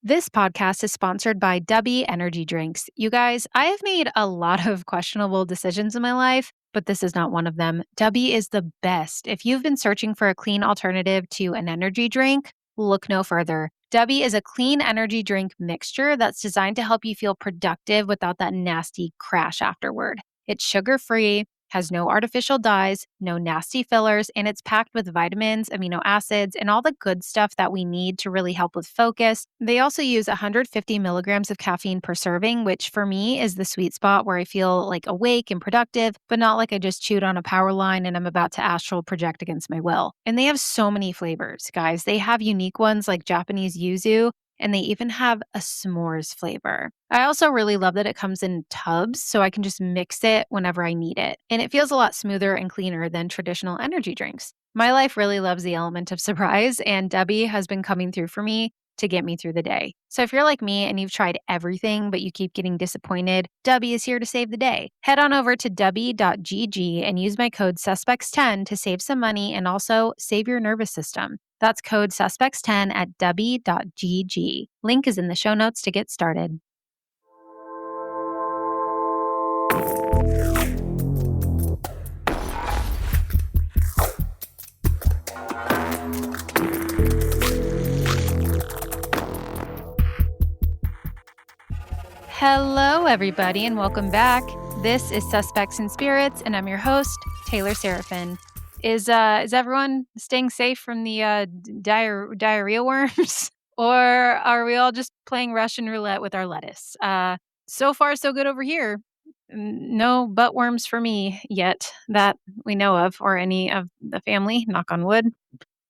This podcast is sponsored by DUBBY Energy Drinks. You guys, I have made a lot of questionable decisions in my life, but this is not one of them. DUBBY is the best. If you've been searching for a clean alternative to an energy drink, look no further. DUBBY is a clean energy drink mixture that's designed to help you feel productive without that nasty crash afterward. It's sugar-free, has no artificial dyes, no nasty fillers, and it's packed with vitamins, amino acids, and all the good stuff that we need to really help with focus. They also use 150 milligrams of caffeine per serving, which for me is the sweet spot where I feel like awake and productive, but not like I just chewed on a power line and I'm about to astral project against my will. And they have so many flavors, guys. They have unique ones like Japanese yuzu, and they even have a s'mores flavor. I also really love that it comes in tubs, so I can just mix it whenever I need it. And it feels a lot smoother and cleaner than traditional energy drinks. My life really loves the element of surprise, and DUBBY has been coming through for me to get me through the day. So if you're like me and you've tried everything, but you keep getting disappointed, DUBBY is here to save the day. Head on over to dubby.gg and use my code suspects10 to save some money and also save your nervous system. That's code suspects10 at dubby.gg. Link is in the show notes to get started. Hello, everybody, and welcome back. This is Suspects and Spirits, and I'm your host, Taylor Seraphin. Is everyone staying safe from the diarrhea worms? Or are we all just playing Russian roulette with our lettuce? So far, so good over here. No butt worms for me yet that we know of, or any of the family, knock on wood.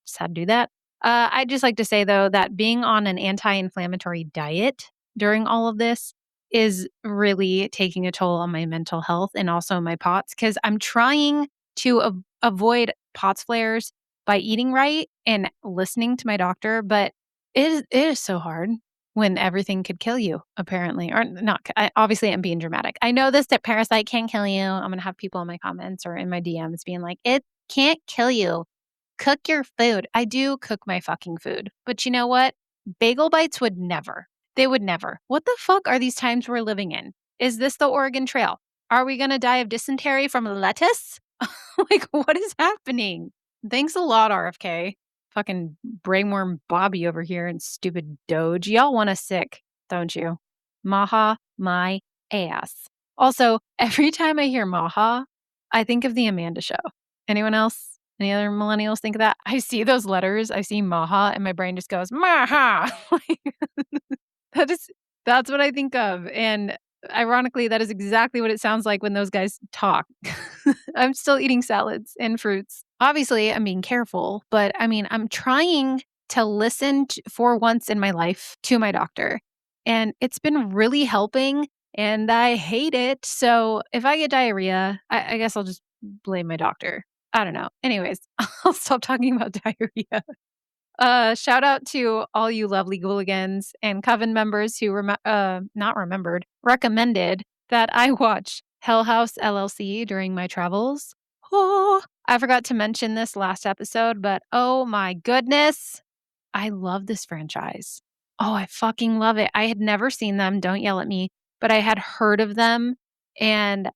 Just had to do that. I'd just like to say, though, that being on an anti-inflammatory diet during all of this is really taking a toll on my mental health and also my POTS, because I'm trying to avoid POTS flares by eating right and listening to my doctor, but it is so hard when everything could kill you, apparently. Or not, obviously I'm being dramatic. I know this, that parasite can kill you. I'm going to have people in my comments or in my DMs being like, it can't kill you. Cook your food. I do cook my fucking food. But you know what? Bagel bites would never. They would never. What the fuck are these times we're living in? Is this the Oregon Trail? Are we going to die of dysentery from lettuce? Like, what is happening? Thanks a lot, RFK. Fucking brainworm Bobby over here and stupid Doge. Y'all want us sick, don't you? Maha my ass. Also, every time I hear Maha, I think of the Amanda Show. Anyone else? Any other millennials think of that? I see those letters. I see Maha, and my brain just goes, Maha. That's what I think of. And ironically, that is exactly what it sounds like when those guys talk. I'm still eating salads and fruits. Obviously, I'm being careful, but I mean, I'm trying to listen for once in my life to my doctor. And it's been really helping, and I hate it. So if I get diarrhea, I guess I'll just blame my doctor. I don't know. Anyways, I'll stop talking about diarrhea. Shout out to all you lovely gooligans and coven members who recommended that I watch Hell House LLC during my travels. Oh, I forgot to mention this last episode, but oh my goodness, I love this franchise. Oh, I fucking love it. I had never seen them, don't yell at me, but I had heard of them and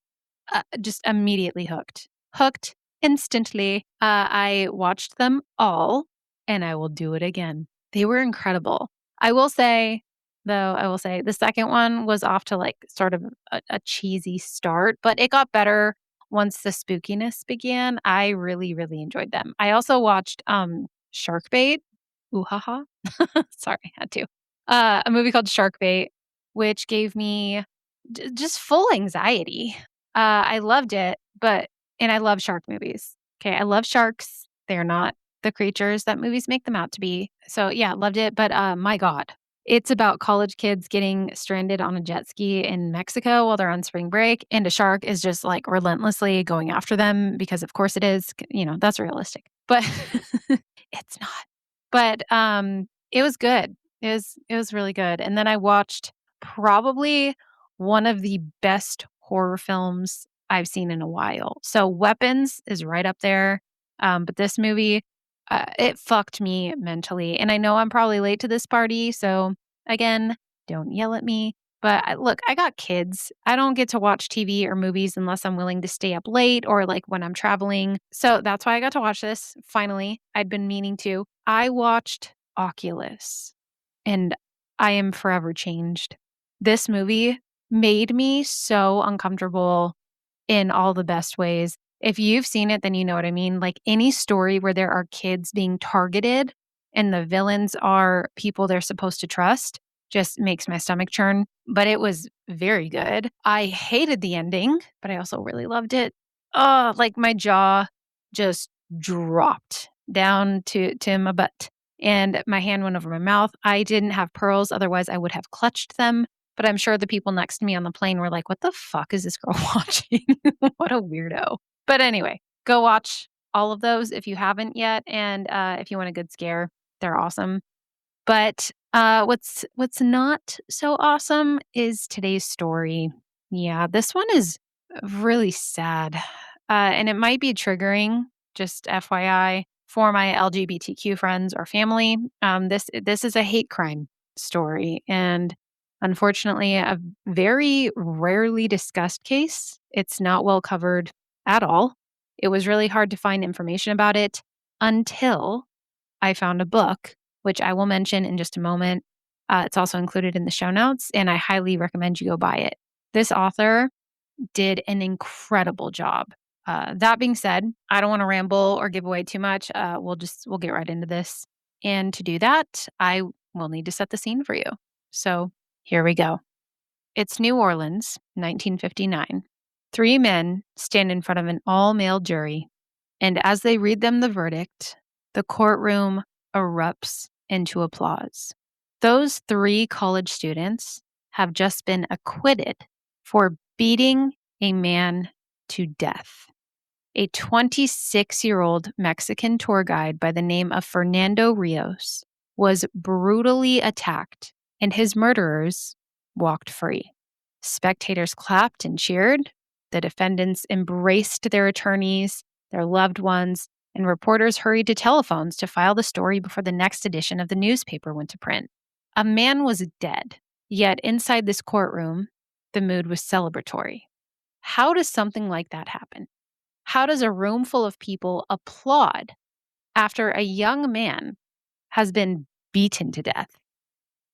just immediately hooked. Hooked instantly. I watched them all. And I will do it again. They were incredible. I will say, the second one was off to like sort of a cheesy start, but it got better once the spookiness began. I really, really enjoyed them. I also watched Shark Bait. Ooh, haha. Sorry, I had to. A movie called Shark Bait, which gave me just full anxiety. I loved it, and I love shark movies. Okay, I love sharks. They're not the creatures that movies make them out to be. So yeah, loved it. But my God, it's about college kids getting stranded on a jet ski in Mexico while they're on spring break. And a shark is just like relentlessly going after them because of course it is, that's realistic, but it's not. But it was good. It was really good. And then I watched probably one of the best horror films I've seen in a while. So Weapons is right up there. But this movie, it fucked me mentally. And I know I'm probably late to this party, so Again, don't yell at me. But look, I got kids. I don't get to watch TV or movies unless I'm willing to stay up late or like when I'm traveling. So that's why I got to watch this. Finally, I'd been meaning to. I watched Oculus and I am forever changed. This movie made me so uncomfortable in all the best ways. If you've seen it, then you know what I mean. Like any story where there are kids being targeted and the villains are people they're supposed to trust just makes my stomach churn. But it was very good. I hated the ending, but I also really loved it. Oh, like my jaw just dropped down to my butt and my hand went over my mouth. I didn't have pearls, otherwise I would have clutched them. But I'm sure the people next to me on the plane were like, what the fuck is this girl watching? What a weirdo. But anyway, go watch all of those if you haven't yet. And if you want a good scare, they're awesome. But what's not so awesome is today's story. Yeah, this one is really sad. And it might be triggering, just FYI, for my LGBTQ friends or family. This is a hate crime story. And unfortunately, a very rarely discussed case. It's not well covered at all. It was really hard to find information about it until I found a book, which I will mention in just a moment. It's also included in the show notes, and I highly recommend you go buy it. This author did an incredible job. That being said, I don't want to ramble or give away too much. We'll get right into this. And to do that, I will need to set the scene for you. So here we go. It's New Orleans, 1959. Three men stand in front of an all-male jury, and as they read them the verdict, the courtroom erupts into applause. Those three college students have just been acquitted for beating a man to death. A 26-year-old Mexican tour guide by the name of Fernando Rios was brutally attacked, and his murderers walked free. Spectators clapped and cheered. The defendants embraced their attorneys, their loved ones, and reporters hurried to telephones to file the story before the next edition of the newspaper went to print. A man was dead, yet inside this courtroom, the mood was celebratory. How does something like that happen? How does a room full of people applaud after a young man has been beaten to death?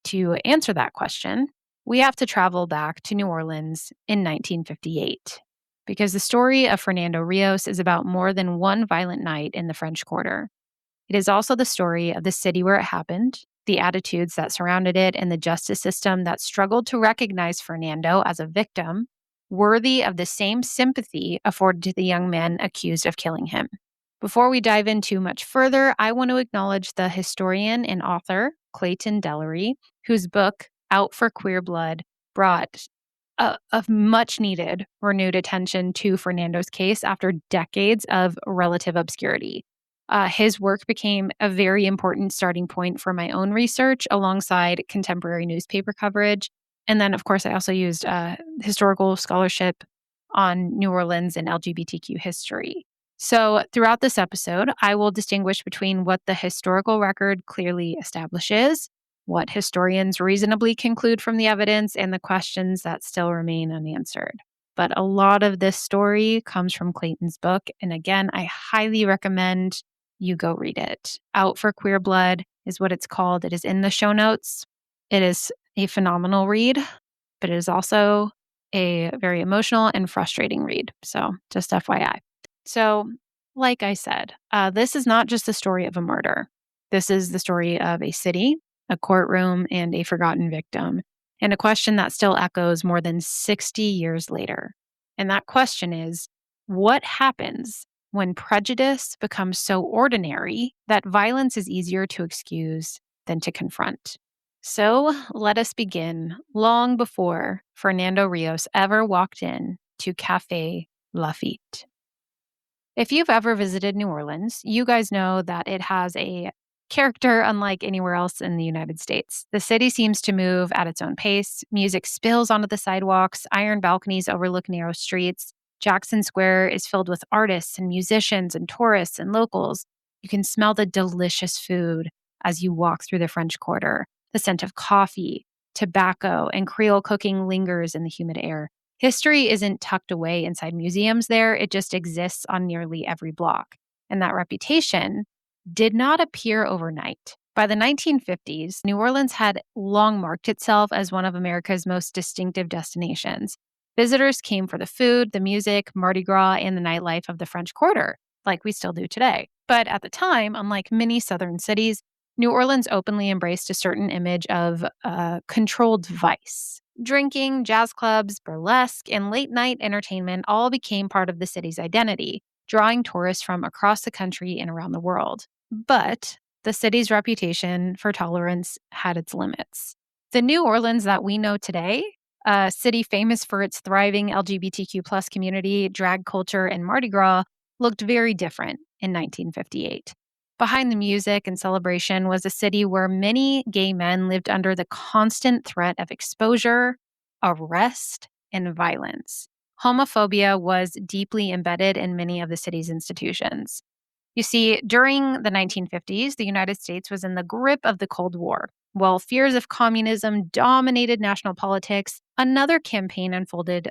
To answer that question, we have to travel back to New Orleans in 1958, because the story of Fernando Rios is about more than one violent night in the French Quarter. It is also the story of the city where it happened, the attitudes that surrounded it, and the justice system that struggled to recognize Fernando as a victim worthy of the same sympathy afforded to the young men accused of killing him. Before we dive in too much further, I want to acknowledge the historian and author, Clayton Dellery, whose book, Out for Queer Blood, brought a much needed renewed attention to Fernando's case after decades of relative obscurity. His work became a very important starting point for my own research alongside contemporary newspaper coverage. And then, of course, I also used historical scholarship on New Orleans and LGBTQ history. So throughout this episode, I will distinguish between what the historical record clearly establishes, what historians reasonably conclude from the evidence, and the questions that still remain unanswered. But a lot of this story comes from Clayton's book. And again, I highly recommend you go read it. Out for Queer Blood is what it's called. It is in the show notes. It is a phenomenal read, but it is also a very emotional and frustrating read. So just FYI. So like I said, this is not just the story of a murder. This is the story of a city, a courtroom, and a forgotten victim, and a question that still echoes more than 60 years later. And that question is, what happens when prejudice becomes so ordinary that violence is easier to excuse than to confront? So let us begin long before Fernando Rios ever walked in to Café Lafitte. If you've ever visited New Orleans, you guys know that it has a character unlike anywhere else in the United States. The city seems to move at its own pace. Music spills onto the sidewalks, iron balconies overlook narrow streets. Jackson Square is filled with artists and musicians and tourists and locals. You can smell the delicious food as you walk through the French Quarter, the scent of coffee, tobacco, and Creole cooking lingers in the humid air. History isn't tucked away inside museums there, it just exists on nearly every block. And that reputation did not appear overnight. By the 1950s, New Orleans had long marked itself as one of America's most distinctive destinations. Visitors came for the food, the music, Mardi Gras, and the nightlife of the French Quarter, like we still do today. But at the time, unlike many southern cities, New Orleans openly embraced a certain image of controlled vice. Drinking, jazz clubs, burlesque, and late night entertainment all became part of the city's identity, drawing tourists from across the country and around the world. But the city's reputation for tolerance had its limits. The New Orleans that we know today, a city famous for its thriving LGBTQ plus community, drag culture, and Mardi Gras, looked very different in 1958. Behind the music and celebration was a city where many gay men lived under the constant threat of exposure, arrest, and violence. Homophobia was deeply embedded in many of the city's institutions. You see, during the 1950s, the United States was in the grip of the Cold War. While fears of communism dominated national politics, another campaign unfolded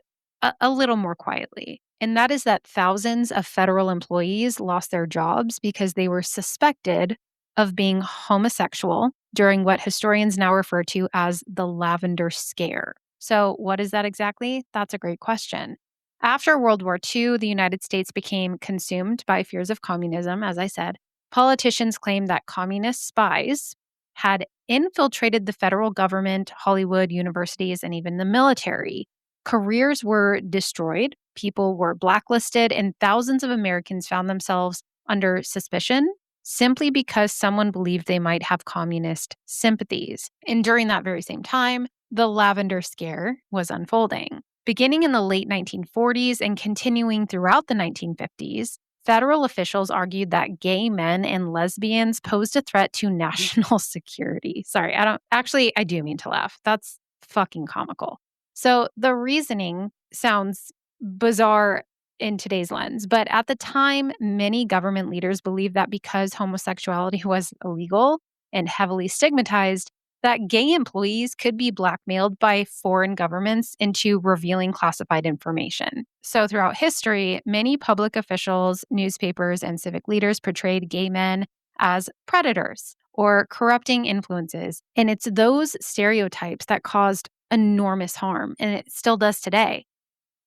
a little more quietly. And that is that thousands of federal employees lost their jobs because they were suspected of being homosexual during what historians now refer to as the Lavender Scare. So, what is that exactly? That's a great question. After World War II, the United States became consumed by fears of communism, as I said. Politicians claimed that communist spies had infiltrated the federal government, Hollywood, universities, and even the military. Careers were destroyed, people were blacklisted, and thousands of Americans found themselves under suspicion simply because someone believed they might have communist sympathies. And during that very same time, the Lavender Scare was unfolding. Beginning in the late 1940s and continuing throughout the 1950s, federal officials argued that gay men and lesbians posed a threat to national security. Sorry, I do mean to laugh. That's fucking comical. So the reasoning sounds bizarre in today's lens, but at the time, many government leaders believed that because homosexuality was illegal and heavily stigmatized, that gay employees could be blackmailed by foreign governments into revealing classified information. So throughout history, many public officials, newspapers, and civic leaders portrayed gay men as predators or corrupting influences. And it's those stereotypes that caused enormous harm, and it still does today.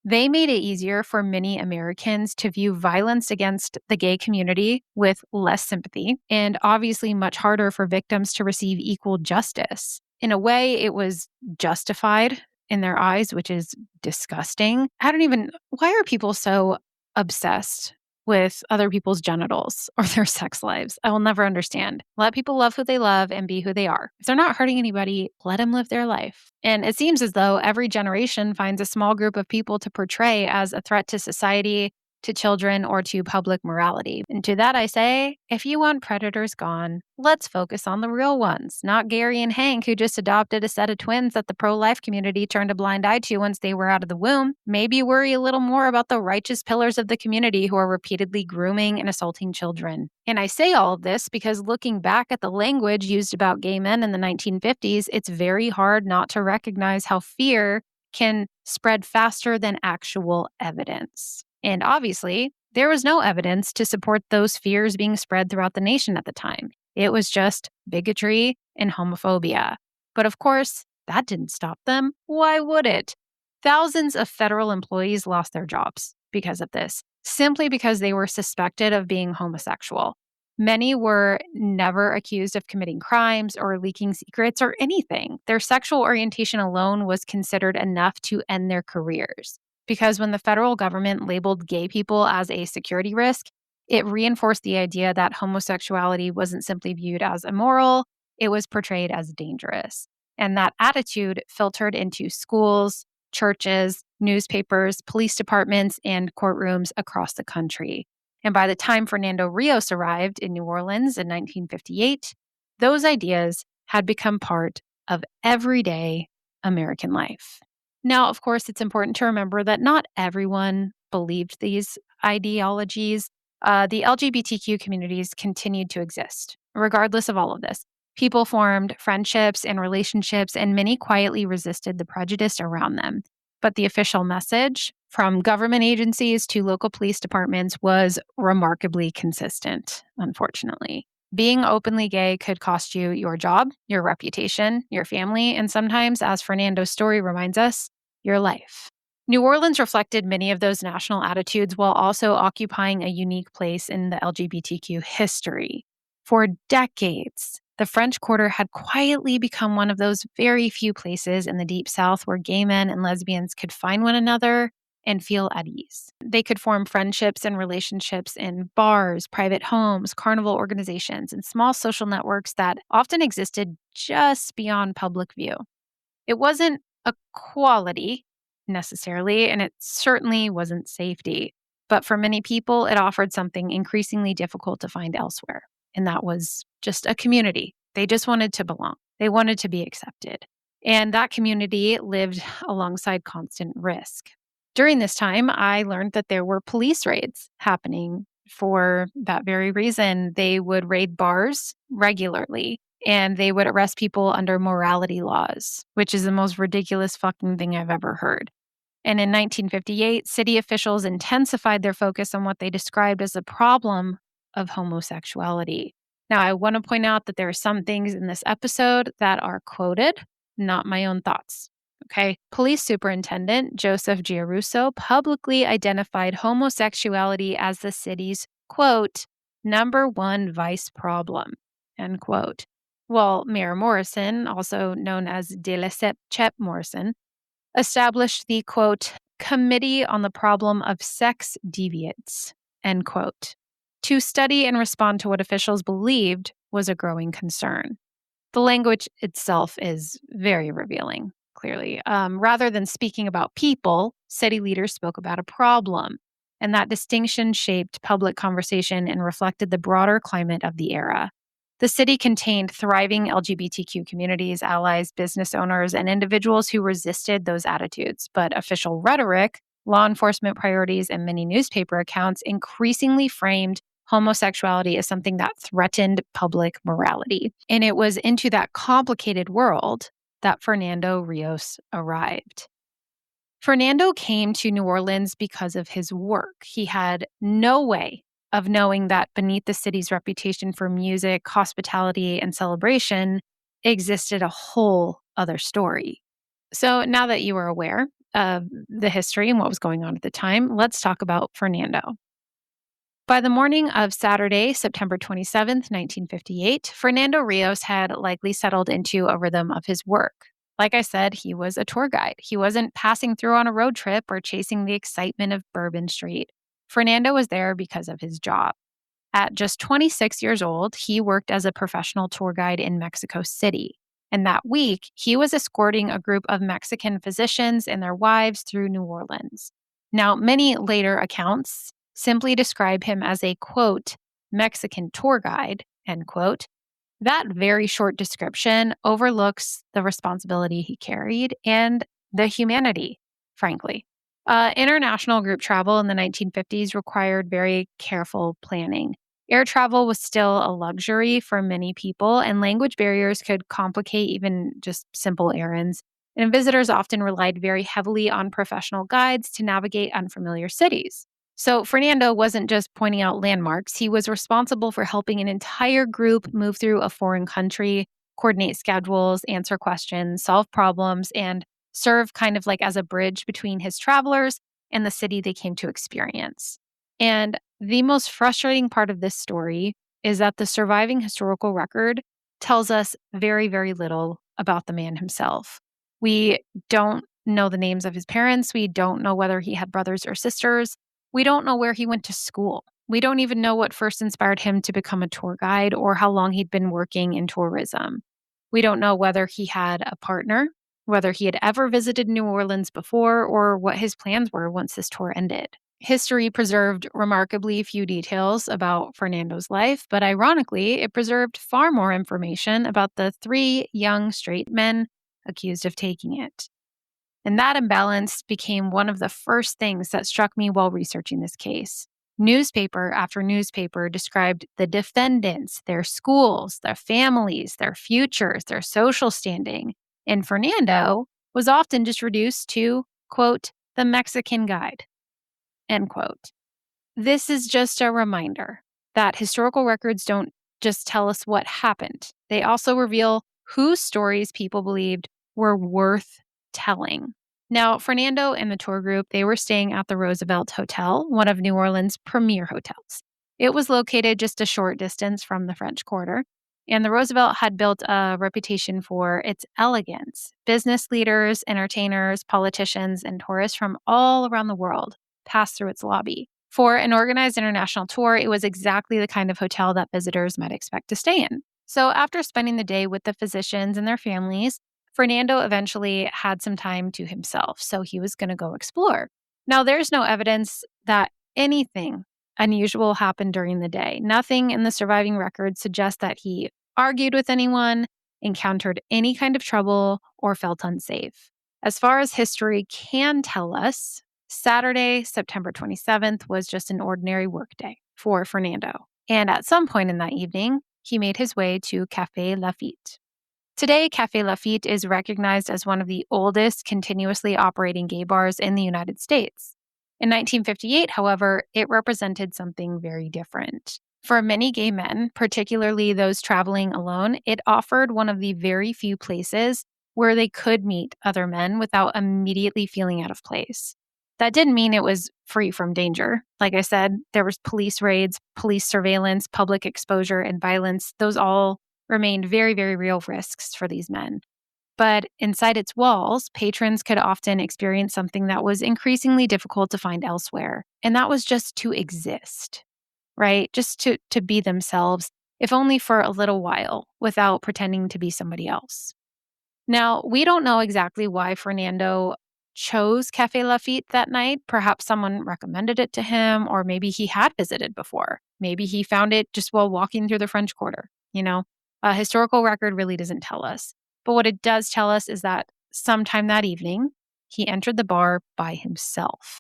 They made it easier for many Americans to view violence against the gay community with less sympathy, and obviously much harder for victims to receive equal justice. In a way, it was justified in their eyes, which is disgusting. Why are people so obsessed with other people's genitals or their sex lives? I will never understand. Let people love who they love and be who they are. If they're not hurting anybody, let them live their life. And it seems as though every generation finds a small group of people to portray as a threat to society, to children, or to public morality. And to that I say, if you want predators gone, let's focus on the real ones, not Gary and Hank, who just adopted a set of twins that the pro-life community turned a blind eye to once they were out of the womb. Maybe worry a little more about the righteous pillars of the community who are repeatedly grooming and assaulting children. And I say all of this because looking back at the language used about gay men in the 1950s, it's very hard not to recognize how fear can spread faster than actual evidence. And obviously, there was no evidence to support those fears being spread throughout the nation at the time. It was just bigotry and homophobia. But of course, that didn't stop them. Why would it? Thousands of federal employees lost their jobs because of this, simply because they were suspected of being homosexual. Many were never accused of committing crimes or leaking secrets or anything. Their sexual orientation alone was considered enough to end their careers. Because when the federal government labeled gay people as a security risk, it reinforced the idea that homosexuality wasn't simply viewed as immoral, it was portrayed as dangerous. And that attitude filtered into schools, churches, newspapers, police departments, and courtrooms across the country. And by the time Fernando Rios arrived in New Orleans in 1958, those ideas had become part of everyday American life. Now, of course, it's important to remember that not everyone believed these ideologies. The LGBTQ communities continued to exist, regardless of all of this. People formed friendships and relationships, and many quietly resisted the prejudice around them. But the official message from government agencies to local police departments was remarkably consistent, unfortunately. Being openly gay could cost you your job, your reputation, your family, and sometimes, as Fernando's story reminds us, your life. New Orleans reflected many of those national attitudes while also occupying a unique place in the LGBTQ history. For decades, the French Quarter had quietly become one of those very few places in the Deep South where gay men and lesbians could find one another and feel at ease. They could form friendships and relationships in bars, private homes, carnival organizations, and small social networks that often existed just beyond public view. It wasn't equality necessarily, and it certainly wasn't safety. But for many people, it offered something increasingly difficult to find elsewhere, and that was just a community. They just wanted to belong. They wanted to be accepted. And that community lived alongside constant risk. During this time, I learned that there were police raids happening for that very reason. They would raid bars regularly and they would arrest people under morality laws, which is the most ridiculous fucking thing I've ever heard. And in 1958, city officials intensified their focus on what they described as the problem of homosexuality. Now, I want to point out that there are some things in this episode that are quoted, not my own thoughts. Okay. Police Superintendent Joseph Giarrusso publicly identified homosexuality as the city's, quote, number one vice problem, end quote. Well, Mayor Morrison, also known as De Lesseps Morrison, established the, quote, Committee on the Problem of Sex Deviants, end quote, to study and respond to what officials believed was a growing concern. The language itself is very revealing, clearly. Rather than speaking about people, city leaders spoke about a problem, and that distinction shaped public conversation and reflected the broader climate of the era. The city contained thriving LGBTQ communities, allies, business owners, and individuals who resisted those attitudes. But official rhetoric, law enforcement priorities, and many newspaper accounts increasingly framed homosexuality as something that threatened public morality. And it was into that complicated world that Fernando Rios arrived. Fernando came to New Orleans because of his work. He had no way of knowing that beneath the city's reputation for music, hospitality, and celebration existed a whole other story. So now that you are aware of the history and what was going on at the time, let's talk about Fernando. By the morning of Saturday, September 27th, 1958, Fernando Rios had likely settled into a rhythm of his work. Like I said, he was a tour guide. He wasn't passing through on a road trip or chasing the excitement of Bourbon Street. Fernando was there because of his job. At just 26 years old, he worked as a professional tour guide in Mexico City. And that week, he was escorting a group of Mexican physicians and their wives through New Orleans. Now, many later accounts simply describe him as a, quote, Mexican tour guide, end quote. That very short description overlooks the responsibility he carried and the humanity, frankly. International group travel in the 1950s required very careful planning. Air travel was still a luxury for many people, and language barriers could complicate even just simple errands. And visitors often relied very heavily on professional guides to navigate unfamiliar cities. So Fernando wasn't just pointing out landmarks. He was responsible for helping an entire group move through a foreign country, coordinate schedules, answer questions, solve problems, and serve kind of like as a bridge between his travelers and the city they came to experience. And the most frustrating part of this story is that the surviving historical record tells us very, very little about the man himself. We don't know the names of his parents. We don't know whether he had brothers or sisters. We don't know where he went to school. We don't even know what first inspired him to become a tour guide or how long he'd been working in tourism. We don't know whether he had a partner, whether he had ever visited New Orleans before, or what his plans were once this tour ended. History preserved remarkably few details about Fernando's life, but ironically, it preserved far more information about the three young straight men accused of taking it. And that imbalance became one of the first things that struck me while researching this case. Newspaper after newspaper described the defendants, their schools, their families, their futures, their social standing. And Fernando was often just reduced to, quote, the Mexican guide, end quote. This is just a reminder that historical records don't just tell us what happened. They also reveal whose stories people believed were worth telling. Now, Fernando and the tour group, they were staying at the Roosevelt Hotel, one of New Orleans' premier hotels. It was located just a short distance from the French Quarter, and the Roosevelt had built a reputation for its elegance. Business leaders, entertainers, politicians, and tourists from all around the world passed through its lobby. For an organized international tour, it was exactly the kind of hotel that visitors might expect to stay in. So after spending the day with the physicians and their families, Fernando eventually had some time to himself, so he was going to go explore. Now, there's no evidence that anything unusual happened during the day. Nothing in the surviving records suggests that he argued with anyone, encountered any kind of trouble, or felt unsafe. As far as history can tell us, Saturday, September 27th, was just an ordinary workday for Fernando. And at some point in that evening, he made his way to Café Lafite. Today, Café Lafite is recognized as one of the oldest continuously operating gay bars in the United States. In 1958, however, it represented something very different. For many gay men, particularly those traveling alone, it offered one of the very few places where they could meet other men without immediately feeling out of place. That didn't mean it was free from danger. Like I said, there was police raids, police surveillance, public exposure, and violence. Those all remained very, very real risks for these men. But inside its walls, patrons could often experience something that was increasingly difficult to find elsewhere. And that was just to exist, right? Just to be themselves, if only for a little while, without pretending to be somebody else. Now, we don't know exactly why Fernando chose Café Lafite that night. Perhaps someone recommended it to him, or maybe he had visited before. Maybe he found it just while walking through the French Quarter. A historical record really doesn't tell us. But what it does tell us is that sometime that evening, he entered the bar by himself.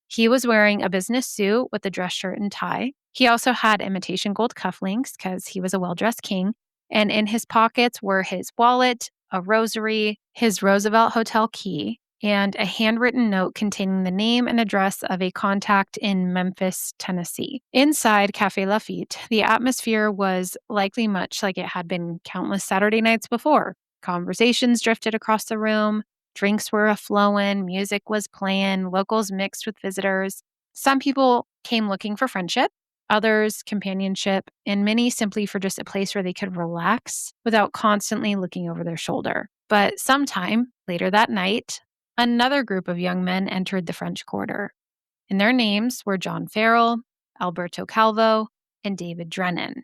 He was wearing a business suit with a dress shirt and tie. He also had imitation gold cufflinks because he was a well-dressed king. And in his pockets were his wallet, a rosary, his Roosevelt Hotel key, and a handwritten note containing the name and address of a contact in Memphis, Tennessee. Inside Café Lafite, the atmosphere was likely much like it had been countless Saturday nights before. Conversations drifted across the room, drinks were a-flowing, music was playing, locals mixed with visitors. Some people came looking for friendship, others companionship, and many simply for just a place where they could relax without constantly looking over their shoulder. But sometime later that night, another group of young men entered the French Quarter, and their names were John Farrell, Alberto Calvo, and David Drennan.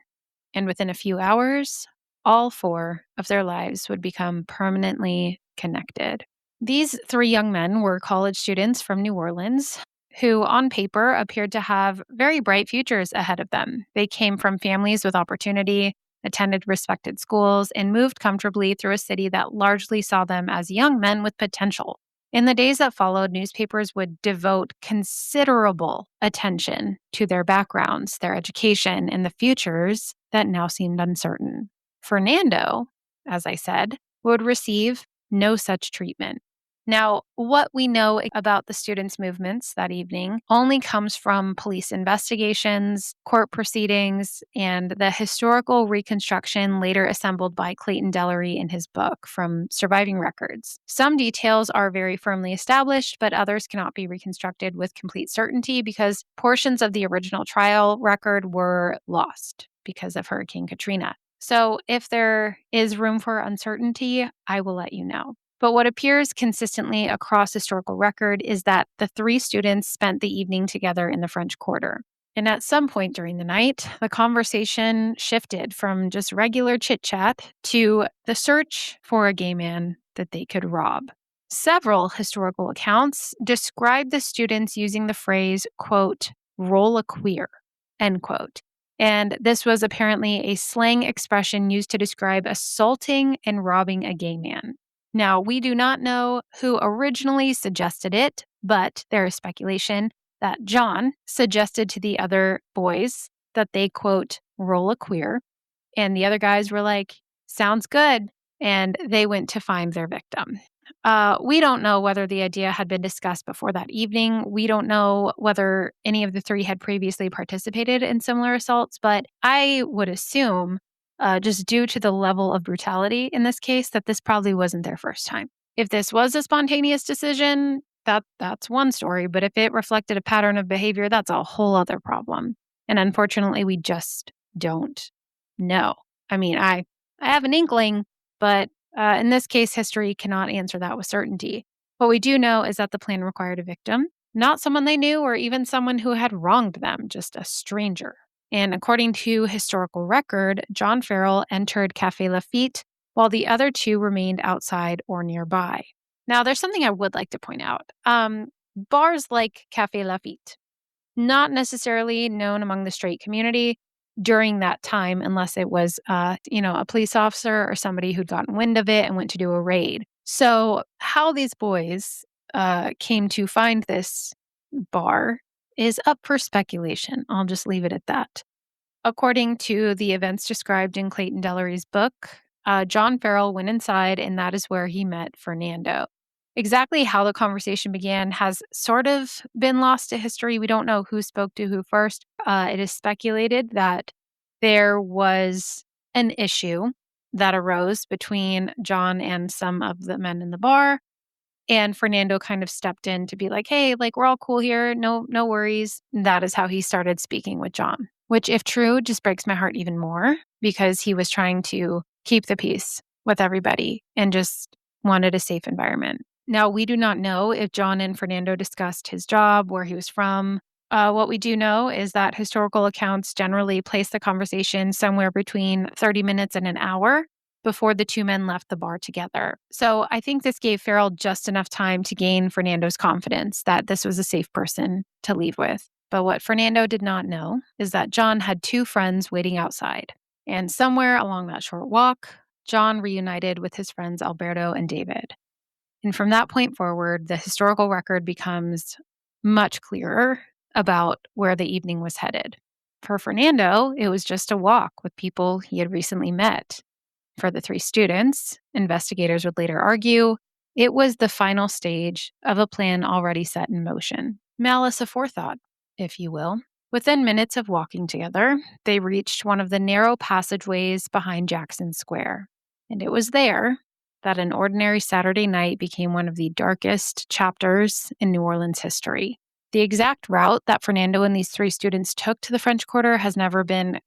And within a few hours, all four of their lives would become permanently connected. These three young men were college students from New Orleans who, on paper, appeared to have very bright futures ahead of them. They came from families with opportunity, attended respected schools, and moved comfortably through a city that largely saw them as young men with potential. In the days that followed, newspapers would devote considerable attention to their backgrounds, their education, and the futures that now seemed uncertain. Fernando, as I said, would receive no such treatment. Now, what we know about the students' movements that evening only comes from police investigations, court proceedings, and the historical reconstruction later assembled by Clayton Dellery in his book from surviving records. Some details are very firmly established, but others cannot be reconstructed with complete certainty because portions of the original trial record were lost because of Hurricane Katrina. So if there is room for uncertainty, I will let you know. But what appears consistently across historical record is that the three students spent the evening together in the French Quarter. And at some point during the night, the conversation shifted from just regular chit-chat to the search for a gay man that they could rob. Several historical accounts describe the students using the phrase, quote, roll a queer, end quote. And this was apparently a slang expression used to describe assaulting and robbing a gay man. Now, we do not know who originally suggested it, but there is speculation that John suggested to the other boys that they, quote, roll a queer. And the other guys were like, sounds good. And they went to find their victim. We don't know whether the idea had been discussed before that evening. We don't know whether any of the three had previously participated in similar assaults, but I would assume, just due to the level of brutality in this case, that this probably wasn't their first time. If this was a spontaneous decision, that's one story, but if it reflected a pattern of behavior, that's a whole other problem. And unfortunately, we just don't know. I mean, I have an inkling, but in this case, history cannot answer that with certainty. What we do know is that the plan required a victim, not someone they knew or even someone who had wronged them, just a stranger. And according to historical record, John Farrell entered Café Lafitte while the other two remained outside or nearby. Now, there's something I would like to point out. Bars like Café Lafitte, not necessarily known among the straight community during that time, unless it was, a police officer or somebody who'd gotten wind of it and went to do a raid. So how these boys came to find this bar is up for speculation. I'll just leave it at that. According to the events described in Clayton Dellery's book, John Farrell went inside, and that is where he met Fernando. Exactly how the conversation began has sort of been lost to history. We don't know who spoke to who first. It is speculated that there was an issue that arose between John and some of the men in the bar. And Fernando kind of stepped in to be like, hey, like, we're all cool here. No worries. And that is how he started speaking with John, which, if true, just breaks my heart even more because he was trying to keep the peace with everybody and just wanted a safe environment. Now, we do not know if John and Fernando discussed his job, where he was from. What we do know is that historical accounts generally place the conversation somewhere between 30 minutes and an hour before the two men left the bar together. So I think this gave Farrell just enough time to gain Fernando's confidence that this was a safe person to leave with. But what Fernando did not know is that John had two friends waiting outside. And somewhere along that short walk, John reunited with his friends Alberto and David. And from that point forward, the historical record becomes much clearer about where the evening was headed. For Fernando, it was just a walk with people he had recently met. For the three students, investigators would later argue, it was the final stage of a plan already set in motion. Malice aforethought, if you will. Within minutes of walking together, they reached one of the narrow passageways behind Jackson Square. And it was there that an ordinary Saturday night became one of the darkest chapters in New Orleans history. The exact route that Fernando and these three students took to the French Quarter has never been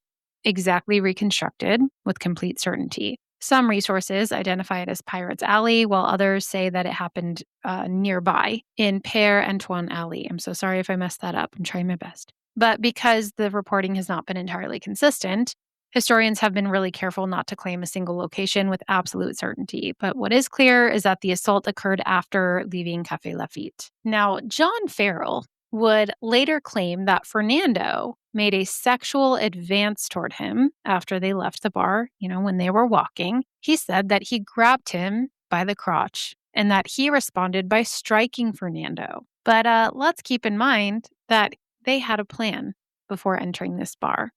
exactly reconstructed with complete certainty. Some resources identify it as Pirates Alley, while others say that it happened nearby in Père Antoine Alley. I'm so sorry if I messed that up. I'm trying my best. But because the reporting has not been entirely consistent, historians have been really careful not to claim a single location with absolute certainty. But what is clear is that the assault occurred after leaving Café Lafitte. Now, John Farrell would later claim that Fernando made a sexual advance toward him after they left the bar, when they were walking. He said that he grabbed him by the crotch and that he responded by striking Fernando. But let's keep in mind that they had a plan before entering this bar,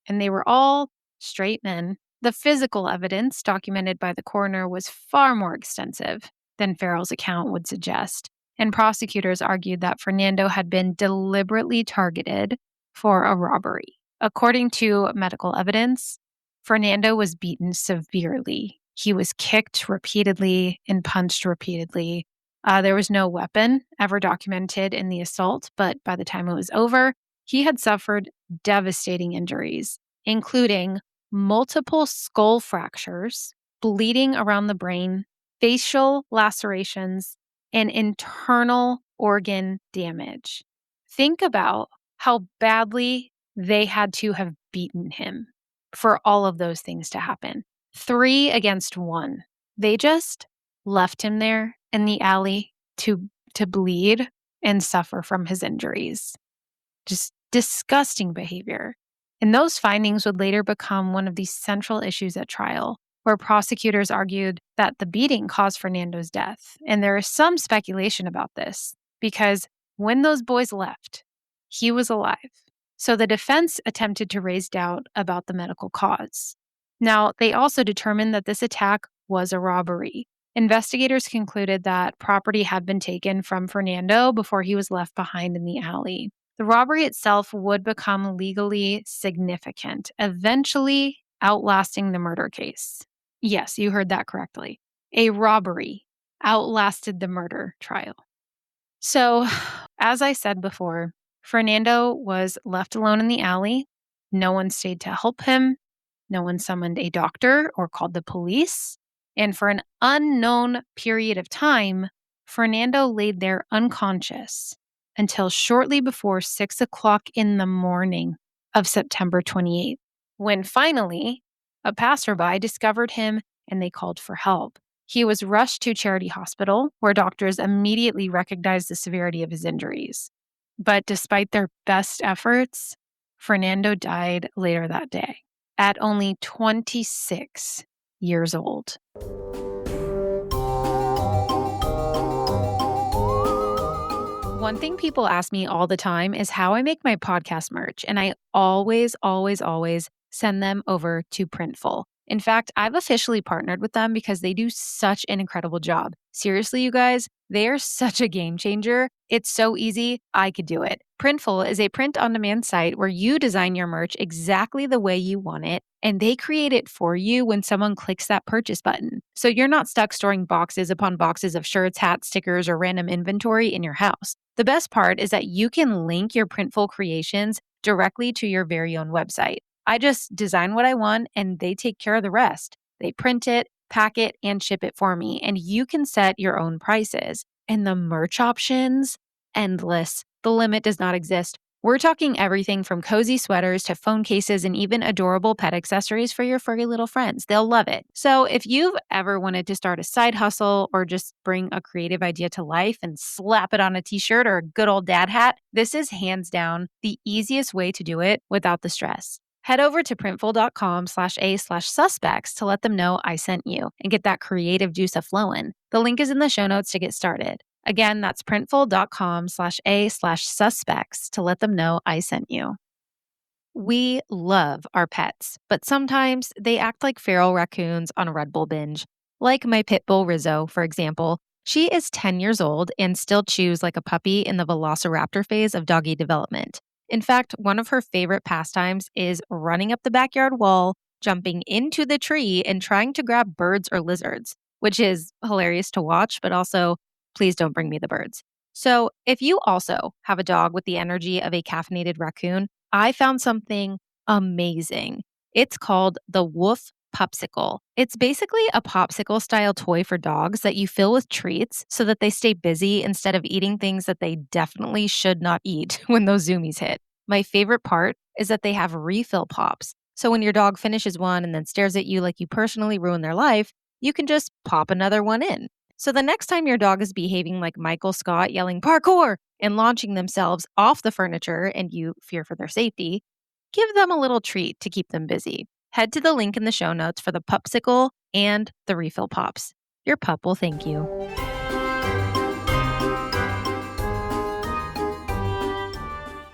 and they were all straight men. The physical evidence documented by the coroner was far more extensive than Farrell's account would suggest. And prosecutors argued that Fernando had been deliberately targeted for a robbery. According to medical evidence, Fernando was beaten severely. He was kicked repeatedly and punched repeatedly. There was no weapon ever documented in the assault, but by the time it was over, he had suffered devastating injuries, including multiple skull fractures, bleeding around the brain, facial lacerations, and internal organ damage. Think about how badly they had to have beaten him for all of those things to happen. 3 against 1. They just left him there in the alley to bleed and suffer from his injuries. Just disgusting behavior. And those findings would later become one of the central issues at trial, where prosecutors argued that the beating caused Fernando's death. And there is some speculation about this because when those boys left, he was alive. So the defense attempted to raise doubt about the medical cause. Now, they also determined that this attack was a robbery. Investigators concluded that property had been taken from Fernando before he was left behind in the alley. The robbery itself would become legally significant, eventually outlasting the murder case. Yes, you heard that correctly. A robbery outlasted the murder trial. So, as I said before, Fernando was left alone in the alley. No one stayed to help him. No one summoned a doctor or called the police. And for an unknown period of time, Fernando laid there unconscious until shortly before 6 o'clock in the morning of September 28th, when finally a passerby discovered him and they called for help. He was rushed to Charity Hospital, where doctors immediately recognized the severity of his injuries. But despite their best efforts, Fernando died later that day at only 26 years old. One thing people ask me all the time is how I make my podcast merch, and I always send them over to Printful. In fact, I've officially partnered with them because they do such an incredible job. Seriously, you guys, they are such a game changer. It's so easy, I could do it. Printful is a print-on-demand site where you design your merch exactly the way you want it, and they create it for you when someone clicks that purchase button. So you're not stuck storing boxes upon boxes of shirts, hats, stickers, or random inventory in your house. The best part is that you can link your Printful creations directly to your very own website. I just design what I want and they take care of the rest. They print it, pack it, and ship it for me. And you can set your own prices. And the merch options, endless. The limit does not exist. We're talking everything from cozy sweaters to phone cases and even adorable pet accessories for your furry little friends. They'll love it. So if you've ever wanted to start a side hustle or just bring a creative idea to life and slap it on a t-shirt or a good old dad hat, this is hands down the easiest way to do it without the stress. Head over to printful.com/a/suspects to let them know I sent you and get that creative juice a-flowing. The link is in the show notes to get started. Again, that's printful.com/a/suspects to let them know I sent you. We love our pets, but sometimes they act like feral raccoons on a Red Bull binge. Like my pit bull Rizzo, for example. She is 10 years old and still chews like a puppy in the velociraptor phase of doggy development. In fact, one of her favorite pastimes is running up the backyard wall, jumping into the tree, and trying to grab birds or lizards, which is hilarious to watch, but also, please don't bring me the birds. So, if you also have a dog with the energy of a caffeinated raccoon, I found something amazing. It's called the Woof Popsicle. It's basically a popsicle style toy for dogs that you fill with treats so that they stay busy instead of eating things that they definitely should not eat when those zoomies hit. My favorite part is that they have refill pops. So when your dog finishes one and then stares at you like you personally ruined their life, you can just pop another one in. So the next time your dog is behaving like Michael Scott yelling parkour and launching themselves off the furniture and you fear for their safety, give them a little treat to keep them busy. Head to the link in the show notes for the Pupsicle and the refill pops. Your pup will thank you.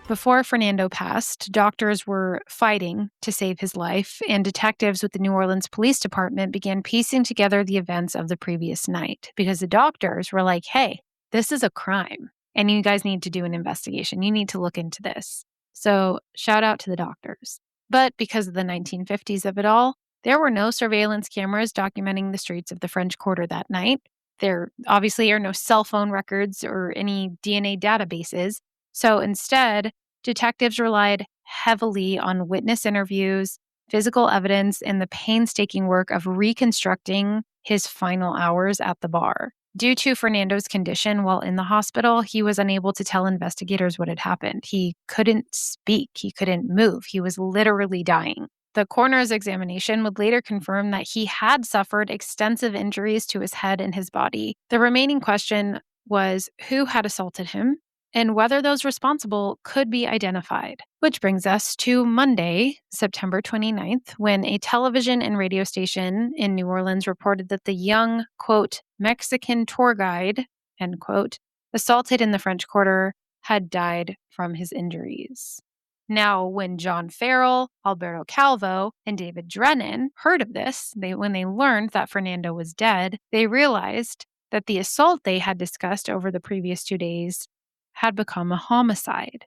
Before Fernando passed, doctors were fighting to save his life, and detectives with the New Orleans Police Department began piecing together the events of the previous night because the doctors were like, hey, this is a crime, and you guys need to do an investigation. You need to look into this. So shout out to the doctors. But because of the 1950s of it all, there were no surveillance cameras documenting the streets of the French Quarter that night. There obviously are no cell phone records or any DNA databases. So instead, detectives relied heavily on witness interviews, physical evidence, and the painstaking work of reconstructing his final hours at the bar. Due to Fernando's condition while in the hospital, he was unable to tell investigators what had happened. He couldn't speak. He couldn't move. He was literally dying. The coroner's examination would later confirm that he had suffered extensive injuries to his head and his body. The remaining question was who had assaulted him and whether those responsible could be identified. Which brings us to Monday, September 29th, when a television and radio station in New Orleans reported that the young, quote, Mexican tour guide, end quote, assaulted in the French Quarter had died from his injuries. Now, when John Farrell, Alberto Calvo, and David Drennan heard of this, when they learned that Fernando was dead, they realized that the assault they had discussed over the previous 2 days had become a homicide.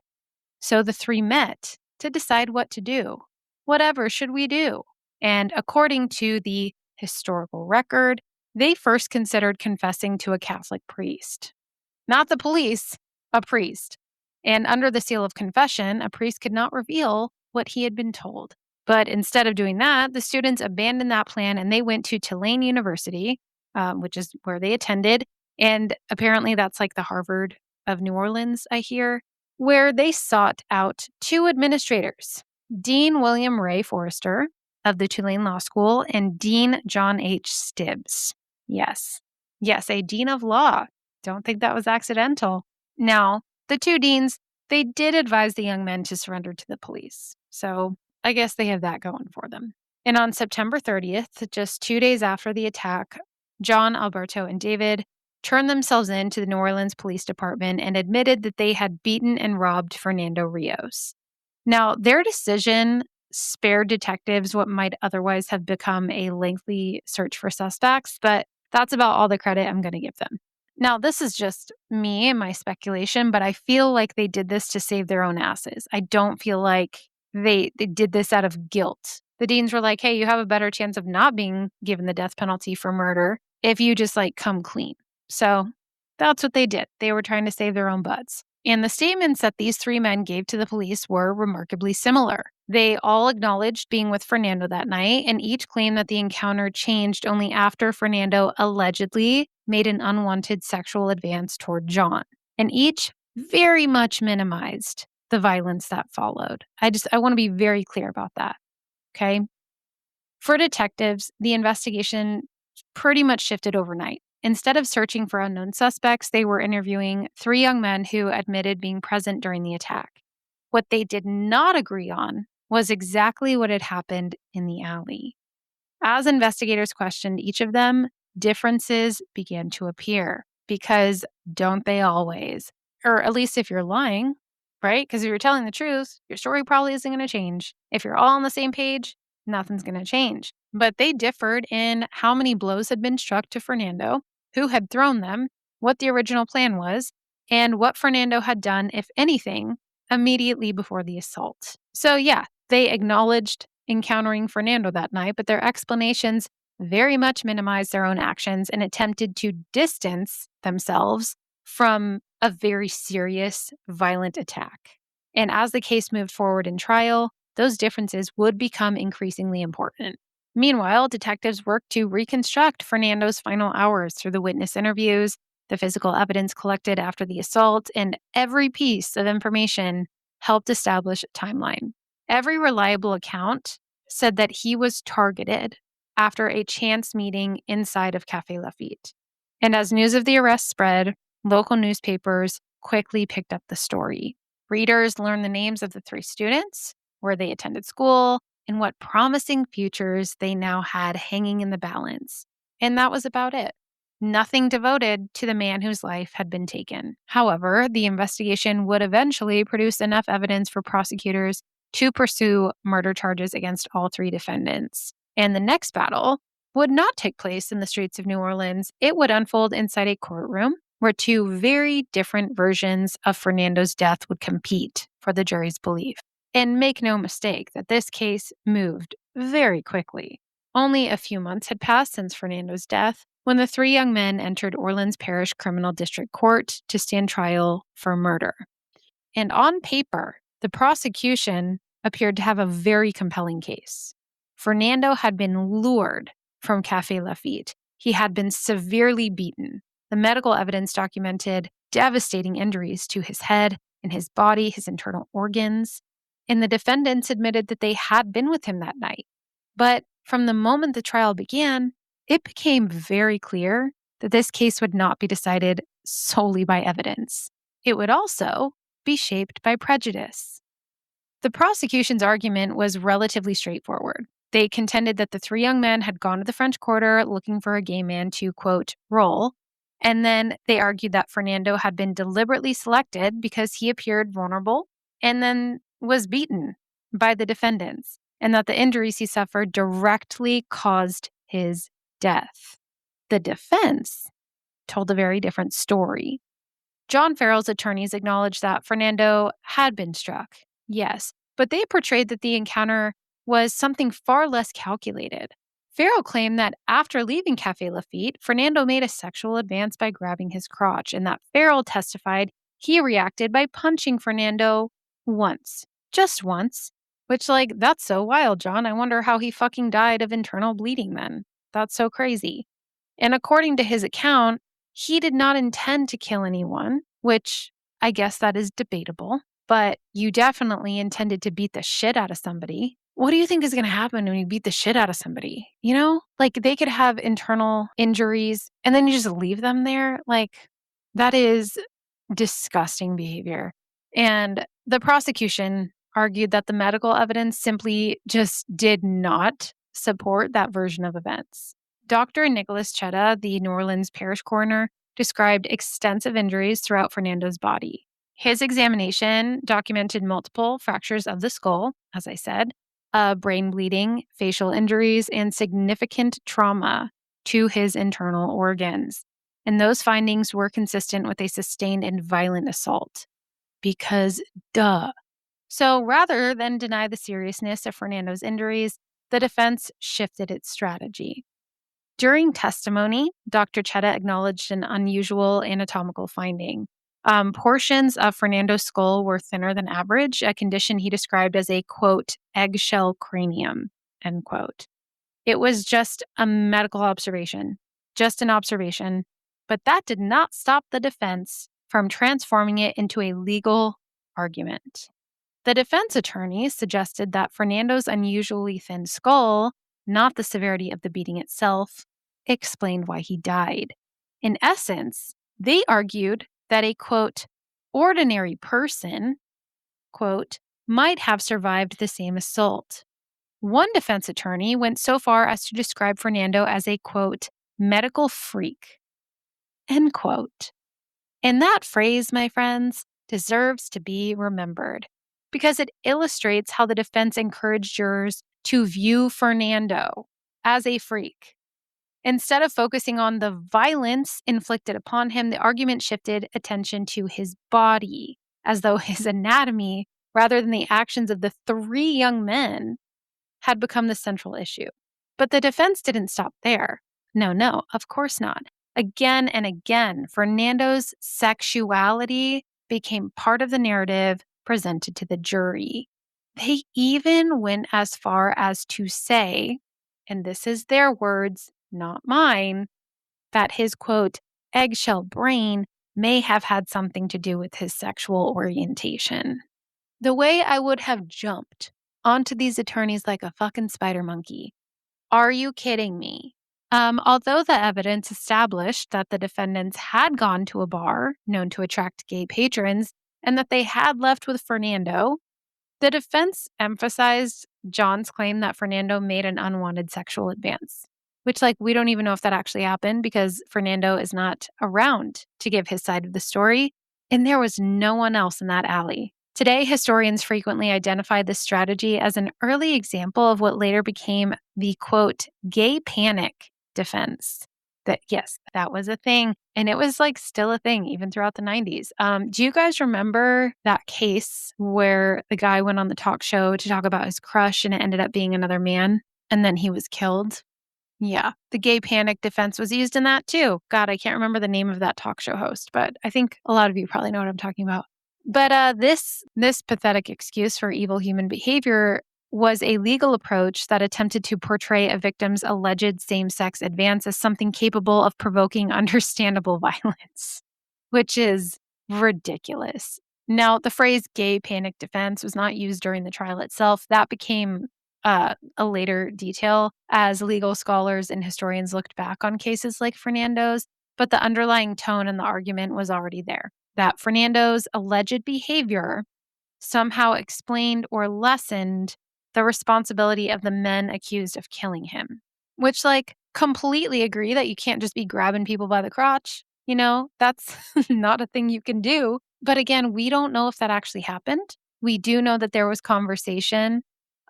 So the three met to decide what to do. Whatever should we do? And according to the historical record, they first considered confessing to a Catholic priest. Not the police, a priest. And under the seal of confession, a priest could not reveal what he had been told. But instead of doing that, the students abandoned that plan and they went to Tulane University, which is where they attended. And apparently that's like the Harvard of New Orleans, I hear, where they sought out two administrators, Dean William Ray Forrester of the Tulane Law School and Dean John H. Stibbs. Yes, a dean of law. Don't think that was accidental. Now, the two deans, they did advise the young men to surrender to the police. So I guess they have that going for them. And on September 30th, just 2 days after the attack, John, Alberto, and David turned themselves in to the New Orleans Police Department and admitted that they had beaten and robbed Fernando Rios. Now, their decision spared detectives what might otherwise have become a lengthy search for suspects, but that's about all the credit I'm going to give them. Now, this is just me and my speculation, but I feel like they did this to save their own asses. I don't feel like they did this out of guilt. The deans were like, hey, you have a better chance of not being given the death penalty for murder if you just come clean. So that's what they did. They were trying to save their own butts. And the statements that these three men gave to the police were remarkably similar. They all acknowledged being with Fernando that night, and each claimed that the encounter changed only after Fernando allegedly made an unwanted sexual advance toward John. And each very much minimized the violence that followed. I want to be very clear about that. Okay? For detectives, the investigation pretty much shifted overnight. Instead of searching for unknown suspects, they were interviewing three young men who admitted being present during the attack. What they did not agree on was exactly what had happened in the alley. As investigators questioned each of them, differences began to appear because don't they always? Or at least if you're lying, right? Because if you're telling the truth, your story probably isn't going to change. If you're all on the same page, nothing's going to change. But they differed in how many blows had been struck to Fernando, who had thrown them, what the original plan was, and what Fernando had done, if anything, immediately before the assault. So yeah, they acknowledged encountering Fernando that night, but their explanations very much minimized their own actions and attempted to distance themselves from a very serious, violent attack. And as the case moved forward in trial, those differences would become increasingly important. Meanwhile, detectives worked to reconstruct Fernando's final hours through the witness interviews, the physical evidence collected after the assault, and every piece of information helped establish a timeline. Every reliable account said that he was targeted after a chance meeting inside of Café Lafite. And as news of the arrest spread, local newspapers quickly picked up the story. Readers learned the names of the three students, where they attended school, and what promising futures they now had hanging in the balance. And that was about it. Nothing devoted to the man whose life had been taken. However, the investigation would eventually produce enough evidence for prosecutors to pursue murder charges against all three defendants. And the next battle would not take place in the streets of New Orleans. It would unfold inside a courtroom where two very different versions of Fernando's death would compete for the jury's belief. And make no mistake that this case moved very quickly. Only a few months had passed since Fernando's death when the three young men entered Orleans Parish Criminal District Court to stand trial for murder. And on paper, the prosecution appeared to have a very compelling case. Fernando had been lured from Café Lafite. He had been severely beaten. The medical evidence documented devastating injuries to his head and his body, his internal organs. And the defendants admitted that they had been with him that night. But from the moment the trial began, it became very clear that this case would not be decided solely by evidence. It would also be shaped by prejudice. The prosecution's argument was relatively straightforward. They contended that the three young men had gone to the French Quarter looking for a gay man to, quote, roll, And then they argued that Fernando had been deliberately selected because he appeared vulnerable and then was beaten by the defendants, and that the injuries he suffered directly caused his death. The defense told a very different story. John Farrell's attorneys acknowledged that Fernando had been struck, yes, but they portrayed that the encounter was something far less calculated. Farrell claimed that after leaving Cafe Lafitte, Fernando made a sexual advance by grabbing his crotch, and that Farrell testified he reacted by punching Fernando once, just once, which, like, that's so wild, John. I wonder how he fucking died of internal bleeding then. That's so crazy. And according to his account, he did not intend to kill anyone, which I guess that is debatable, but you definitely intended to beat the shit out of somebody. What do you think is going to happen when you beat the shit out of somebody? You know, like they could have internal injuries and then you just leave them there. Like that is disgusting behavior. And the prosecution argued that the medical evidence simply just did not support that version of events. Dr. Nicholas Chetta, the New Orleans parish coroner, described extensive injuries throughout Fernando's body. His examination documented multiple fractures of the skull, as I said, brain bleeding, facial injuries, and significant trauma to his internal organs. And those findings were consistent with a sustained and violent assault. Because, duh. So rather than deny the seriousness of Fernando's injuries, the defense shifted its strategy. During testimony, Dr. Chetta acknowledged an unusual anatomical finding. Portions of Fernando's skull were thinner than average, a condition he described as a, quote, eggshell cranium, end quote. It was just a medical observation, just an observation, but that did not stop the defense from transforming it into a legal argument. The defense attorneys suggested that Fernando's unusually thin skull, not the severity of the beating itself, explained why he died. In essence, they argued that a, quote, ordinary person, quote, might have survived the same assault. One defense attorney went so far as to describe Fernando as a, quote, medical freak, end quote. And that phrase, my friends, deserves to be remembered because it illustrates how the defense encouraged jurors to view Fernando as a freak. Instead of focusing on the violence inflicted upon him, the argument shifted attention to his body, as though his anatomy, rather than the actions of the three young men, had become the central issue. But the defense didn't stop there. No, of course not. Again and again, Fernando's sexuality became part of the narrative presented to the jury. They even went as far as to say, and this is their words, not mine, that his, quote, eggshell brain may have had something to do with his sexual orientation. The way I would have jumped onto these attorneys like a fucking spider monkey. Are you kidding me? Although the evidence established that the defendants had gone to a bar known to attract gay patrons and that they had left with Fernando, the defense emphasized John's claim that Fernando made an unwanted sexual advance, which, like, we don't even know if that actually happened because Fernando is not around to give his side of the story, and there was no one else in that alley. Today, historians frequently identify this strategy as an early example of what later became the, quote, gay panic defense. That, yes, that was a thing. And it was like still a thing even throughout the 90s. Do you guys remember that case where the guy went on the talk show to talk about his crush and it ended up being another man and then he was killed? Yeah, the gay panic defense was used in that too. God, I can't remember the name of that talk show host, but I think a lot of you probably know what I'm talking about. But this pathetic excuse for evil human behavior was a legal approach that attempted to portray a victim's alleged same-sex advance as something capable of provoking understandable violence, which is ridiculous. Now, the phrase gay panic defense was not used during the trial itself. That became a later detail as legal scholars and historians looked back on cases like Fernando's, but the underlying tone in the argument was already there. That Fernando's alleged behavior somehow explained or lessened the responsibility of the men accused of killing him. Which, like, completely agree that you can't just be grabbing people by the crotch. That's not a thing you can do. But again, we don't know if that actually happened. We do know that there was conversation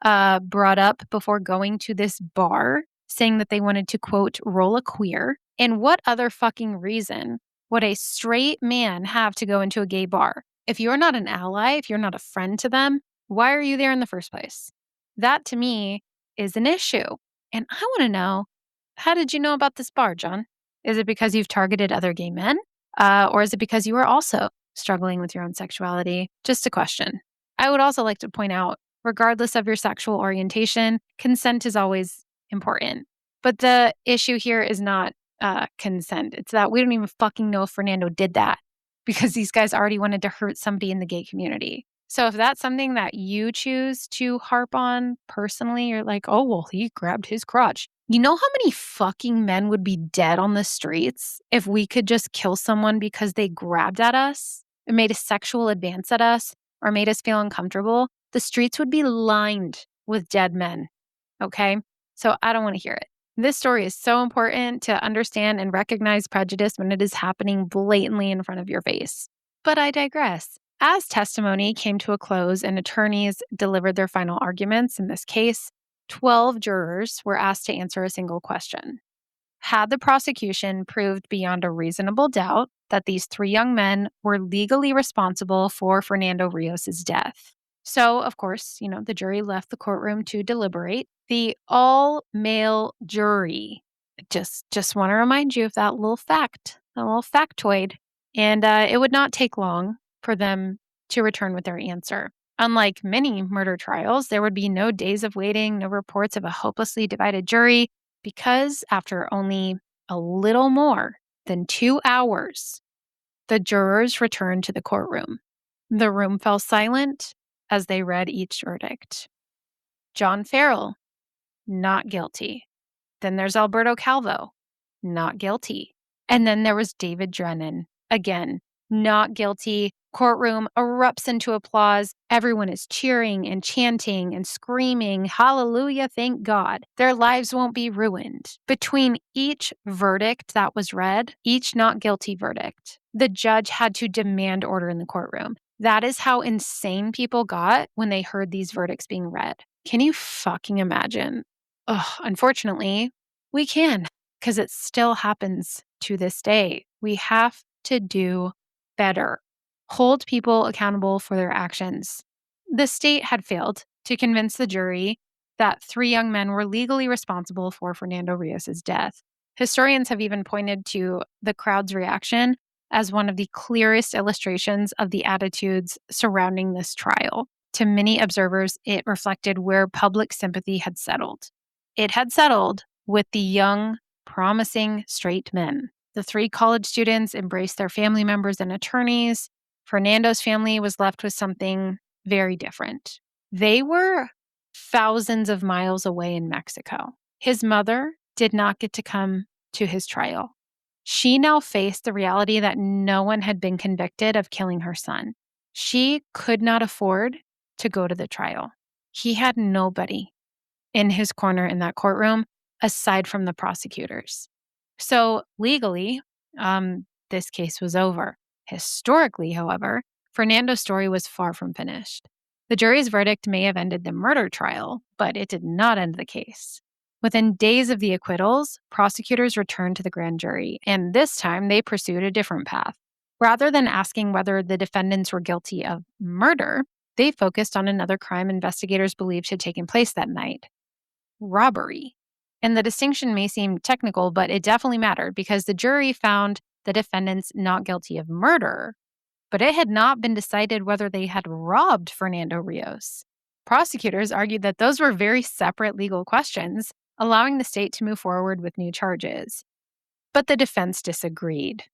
brought up before going to this bar saying that they wanted to, quote, roll a queer. And what other fucking reason would a straight man have to go into a gay bar? If you're not an ally, if you're not a friend to them, why are you there in the first place? That to me is an issue. And I want to know, how did you know about this bar, John? Is it because you've targeted other gay men? Or is it because you are also struggling with your own sexuality? Just a question. I would also like to point out, regardless of your sexual orientation, consent is always important. But the issue here is not consent. It's that we don't even fucking know if Fernando did that because these guys already wanted to hurt somebody in the gay community. So if that's something that you choose to harp on personally, you're like, oh, well, he grabbed his crotch. You know how many fucking men would be dead on the streets if we could just kill someone because they grabbed at us and made a sexual advance at us or made us feel uncomfortable? The streets would be lined with dead men. Okay? So I don't want to hear it. This story is so important to understand and recognize prejudice when it is happening blatantly in front of your face. But I digress. As testimony came to a close and attorneys delivered their final arguments in this case, 12 jurors were asked to answer a single question. Had the prosecution proved beyond a reasonable doubt that these three young men were legally responsible for Fernando Rios' death? So, of course, the jury left the courtroom to deliberate. The all-male jury, just want to remind you of that little fact, a little factoid. And it would not take long for them to return with their answer. Unlike many murder trials, there would be no days of waiting, no reports of a hopelessly divided jury, because after only a little more than 2 hours, the jurors returned to the courtroom. The room fell silent as they read each verdict. John Farrell, not guilty. Then there's Alberto Calvo, not guilty. And then there was David Drennan, again, not guilty. Courtroom erupts into applause. Everyone is cheering and chanting and screaming, hallelujah, thank God. Their lives won't be ruined. Between each verdict that was read, each not guilty verdict, the judge had to demand order in the courtroom. That is how insane people got when they heard these verdicts being read. Can you fucking imagine? Unfortunately, we can, because it still happens to this day. We have to do better. Hold people accountable for their actions. The state had failed to convince the jury that three young men were legally responsible for Fernando Rios' death. Historians have even pointed to the crowd's reaction as one of the clearest illustrations of the attitudes surrounding this trial. To many observers, it reflected where public sympathy had settled. It had settled with the young, promising straight men. The three college students embraced their family members and attorneys. Fernando's family was left with something very different. They were thousands of miles away in Mexico. His mother did not get to come to his trial. She now faced the reality that no one had been convicted of killing her son. She could not afford to go to the trial. He had nobody in his corner in that courtroom aside from the prosecutors. So legally, this case was over. Historically, however, Fernando's story was far from finished. The jury's verdict may have ended the murder trial, but it did not end the case. Within days of the acquittals, prosecutors returned to the grand jury, and this time they pursued a different path. Rather than asking whether the defendants were guilty of murder, they focused on another crime investigators believed had taken place that night: robbery. And the distinction may seem technical, but it definitely mattered because the jury found the defendants not guilty of murder, but it had not been decided whether they had robbed Fernando Rios. Prosecutors argued that those were very separate legal questions, allowing the state to move forward with new charges. But the defense disagreed.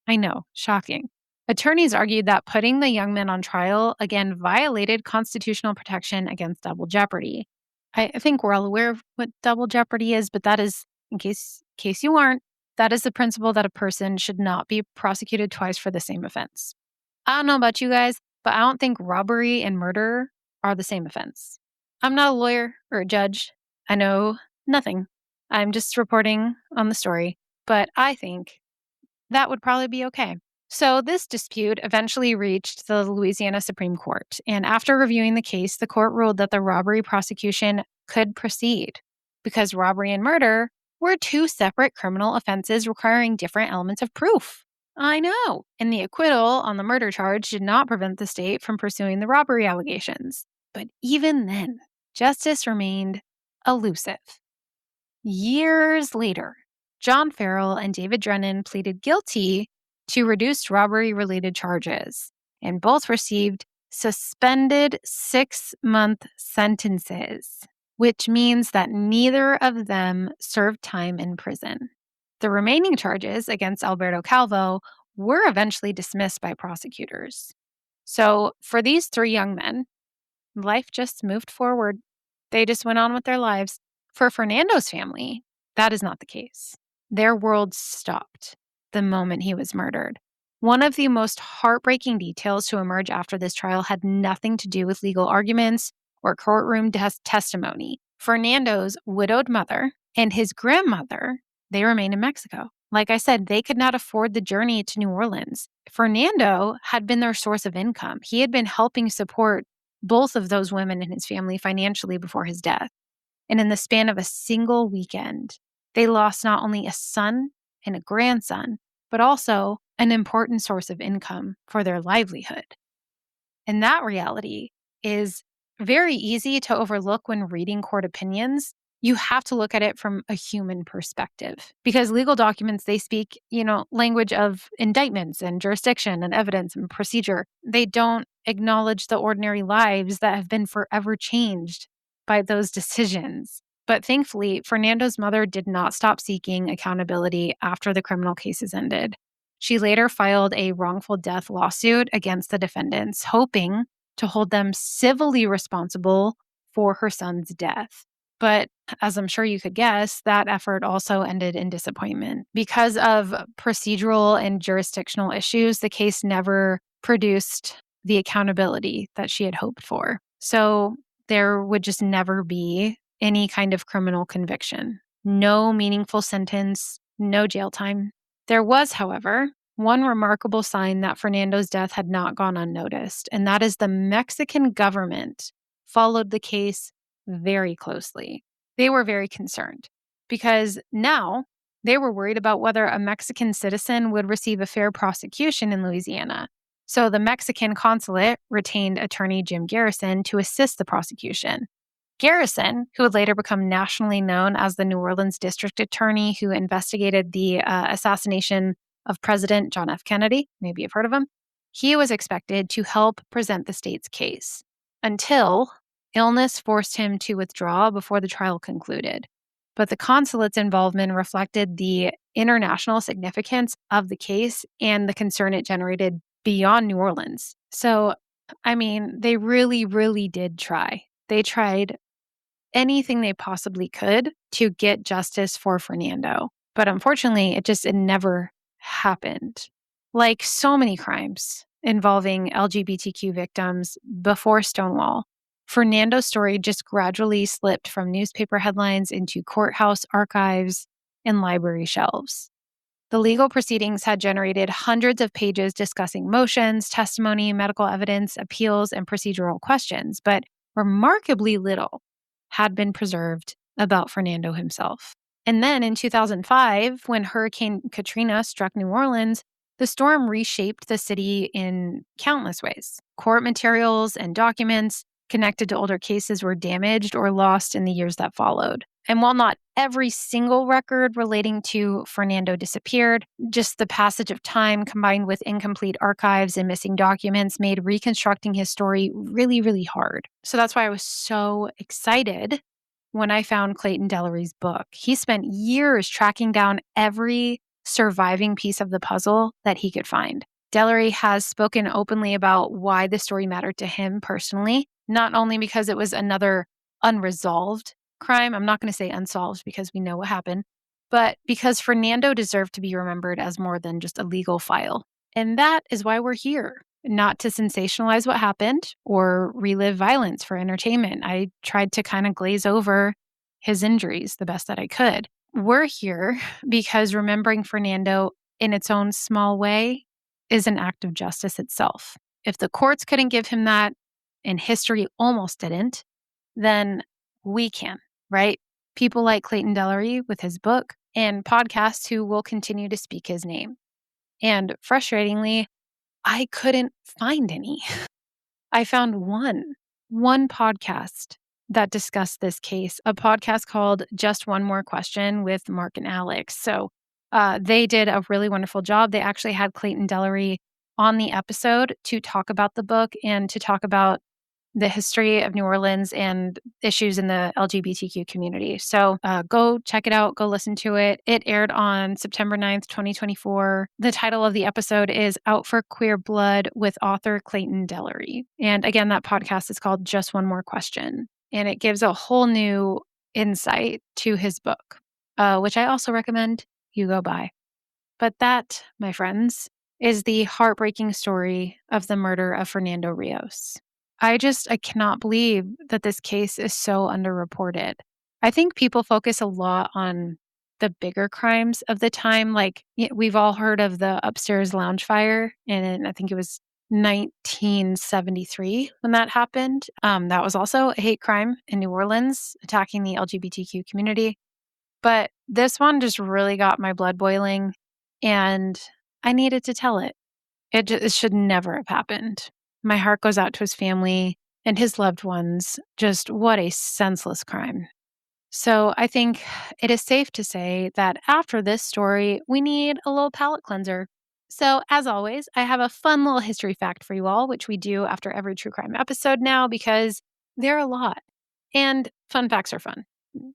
I know, shocking. Attorneys argued that putting the young men on trial again violated constitutional protection against double jeopardy. I think we're all aware of what double jeopardy is, but that is, in case you aren't, that is the principle that a person should not be prosecuted twice for the same offense. I don't know about you guys, but I don't think robbery and murder are the same offense. I'm not a lawyer or a judge. I know nothing. I'm just reporting on the story. But I think that would probably be okay. So this dispute eventually reached the Louisiana Supreme Court. And after reviewing the case, the court ruled that the robbery prosecution could proceed because robbery and murder were two separate criminal offenses requiring different elements of proof. I know. And the acquittal on the murder charge did not prevent the state from pursuing the robbery allegations. But even then, justice remained elusive. Years later, John Farrell and David Drennan pleaded guilty to reduced robbery-related charges, and both received suspended 6-month sentences, which means that neither of them served time in prison. The remaining charges against Alberto Calvo were eventually dismissed by prosecutors. So for these three young men, life just moved forward. They just went on with their lives. For Fernando's family, that is not the case. Their world stopped the moment he was murdered. One of the most heartbreaking details to emerge after this trial had nothing to do with legal arguments or courtroom testimony. Fernando's widowed mother and his grandmother, they remain in Mexico. Like I said, they could not afford the journey to New Orleans. Fernando had been their source of income. He had been helping support both of those women and his family financially before his death. And in the span of a single weekend, they lost not only a son and a grandson, but also an important source of income for their livelihood. And that reality is very easy to overlook when reading court opinions. You have to look at it from a human perspective because legal documents, they speak, language of indictments and jurisdiction and evidence and procedure. They don't acknowledge the ordinary lives that have been forever changed by those decisions. But thankfully, Fernando's mother did not stop seeking accountability after the criminal cases ended. She later filed a wrongful death lawsuit against the defendants, hoping to hold them civilly responsible for her son's death. But as I'm sure you could guess, that effort also ended in disappointment. Because of procedural and jurisdictional issues, the case never produced the accountability that she had hoped for. So there would just never be any kind of criminal conviction. No meaningful sentence, no jail time. There was, however, one remarkable sign that Fernando's death had not gone unnoticed, and that is the Mexican government followed the case very closely. They were very concerned because now they were worried about whether a Mexican citizen would receive a fair prosecution in Louisiana. So the Mexican consulate retained attorney Jim Garrison to assist the prosecution. Garrison, who would later become nationally known as the New Orleans district attorney who investigated the assassination of President John F. Kennedy, maybe you've heard of him, he was expected to help present the state's case until illness forced him to withdraw before the trial concluded. But the consulate's involvement reflected the international significance of the case and the concern it generated beyond New Orleans. So, they really, really did try. They tried anything they possibly could to get justice for Fernando. But unfortunately, it never happened. Like so many crimes involving LGBTQ victims before Stonewall, Fernando's story just gradually slipped from newspaper headlines into courthouse archives and library shelves. The legal proceedings had generated hundreds of pages discussing motions, testimony, medical evidence, appeals, and procedural questions, but remarkably little had been preserved about Fernando himself. And then in 2005, when Hurricane Katrina struck New Orleans, the storm reshaped the city in countless ways. Court materials and documents connected to older cases were damaged or lost in the years that followed. And while not every single record relating to Fernando disappeared, just the passage of time combined with incomplete archives and missing documents made reconstructing his story really, really hard. So that's why I was so excited when I found Clayton Dellery's book. He spent years tracking down every surviving piece of the puzzle that he could find. Dellery has spoken openly about why the story mattered to him personally, not only because it was another unresolved crime. I'm not going to say unsolved because we know what happened, but because Fernando deserved to be remembered as more than just a legal file. And that is why we're here, not to sensationalize what happened or relive violence for entertainment. I tried to kind of glaze over his injuries the best that I could. We're here because remembering Fernando in its own small way, is an act of justice itself. If the courts couldn't give him that, and history almost didn't, then we can, right? People like Clayton Dellery with his book and podcasts who will continue to speak his name. And frustratingly, I couldn't find any. I found one podcast that discussed this case, a podcast called Just One More Question with Mark and Alex. So they did a really wonderful job. They actually had Clayton Dellery on the episode to talk about the book and to talk about the history of New Orleans and issues in the LGBTQ community. So go check it out. Go listen to it. It aired on September 9th, 2024. The title of the episode is Out for Queer Blood with author Clayton Dellery. And again, that podcast is called Just One More Question. And it gives a whole new insight to his book, which I also recommend you go buy. But that, my friends, is the heartbreaking story of the murder of Fernando Rios. I cannot believe that this case is so underreported. I think people focus a lot on the bigger crimes of the time. Like we've all heard of the upstairs lounge fire, and I think it was 1973 when that happened. That was also a hate crime in New Orleans, attacking the LGBTQ community. But this one just really got my blood boiling, and I needed to tell it. It should never have happened. My heart goes out to his family and his loved ones. Just what a senseless crime. So I think it is safe to say that after this story, we need a little palate cleanser. So as always, I have a fun little history fact for you all, which we do after every true crime episode now because they're a lot. And fun facts are fun,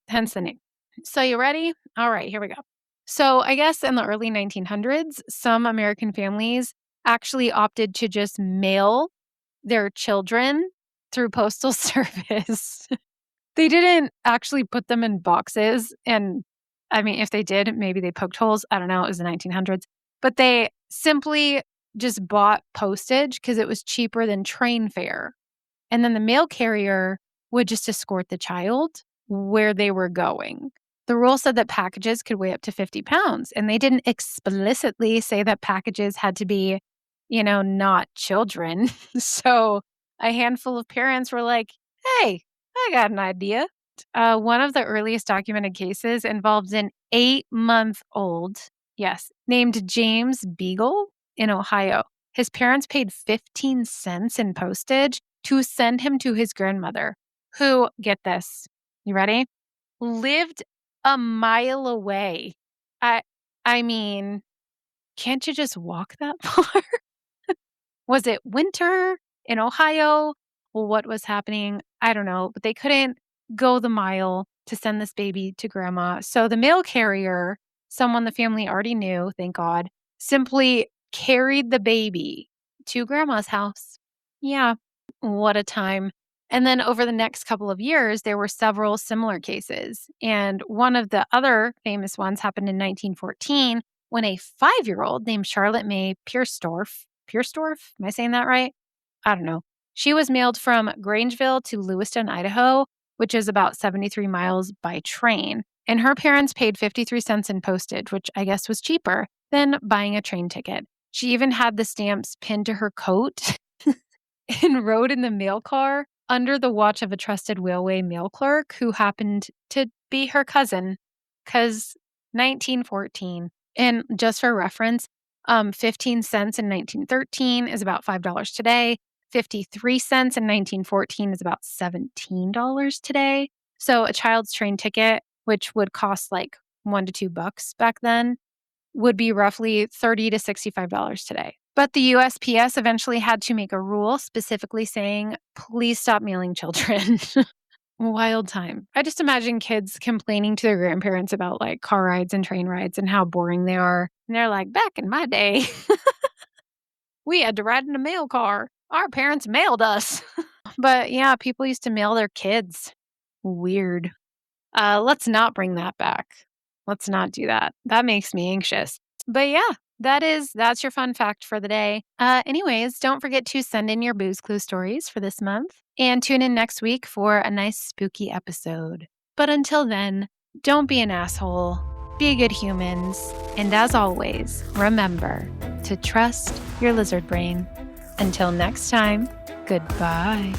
hence the name. So you ready? All right, here we go. So I guess in the early 1900s, some American families actually opted to just mail their children through postal service. They didn't actually put them in boxes. And I mean, if they did, maybe they poked holes. I don't know. It was the 1900s. But they simply just bought postage because it was cheaper than train fare. And then the mail carrier would just escort the child where they were going. The rule said that packages could weigh up to 50 pounds, and they didn't explicitly say that packages had to be, not children. So a handful of parents were like, hey, I got an idea. One of the earliest documented cases involved an 8-month-old, yes, named James Beagle in Ohio. His parents paid 15 cents in postage to send him to his grandmother, who, get this, you ready? Lived a mile away. I mean, can't you just walk that far? Was it winter in Ohio? What was happening? I don't know, but they couldn't go the mile to send this baby to grandma. So the mail carrier, someone the family already knew, thank God, simply carried the baby to grandma's house. Yeah, what a time. And then over the next couple of years, there were several similar cases. And one of the other famous ones happened in 1914 when a 5-year-old named Charlotte May Pierstorff, am I saying that right? I don't know. She was mailed from Grangeville to Lewiston, Idaho, which is about 73 miles by train. And her parents paid 53 cents in postage, which I guess was cheaper than buying a train ticket. She even had the stamps pinned to her coat and rode in the mail car under the watch of a trusted railway mail clerk who happened to be her cousin, because 1914. And just for reference, 15 cents in 1913 is about $5 today. 53 cents in 1914 is about $17 today. So a child's train ticket, which would cost like $1 to $2 back then, would be roughly $30 to $65 today. But the USPS eventually had to make a rule specifically saying, please stop mailing children. Wild time. I just imagine kids complaining to their grandparents about like car rides and train rides and how boring they are. And they're like, back in my day, we had to ride in a mail car. Our parents mailed us. But yeah, people used to mail their kids. Weird. Let's not bring that back. Let's not do that. That makes me anxious. But yeah, that's your fun fact for the day. Anyways, don't forget to send in your booze clue stories for this month and tune in next week for a nice spooky episode. But until then, don't be an asshole be good humans, and as always, remember to trust your lizard brain. Until next time, goodbye.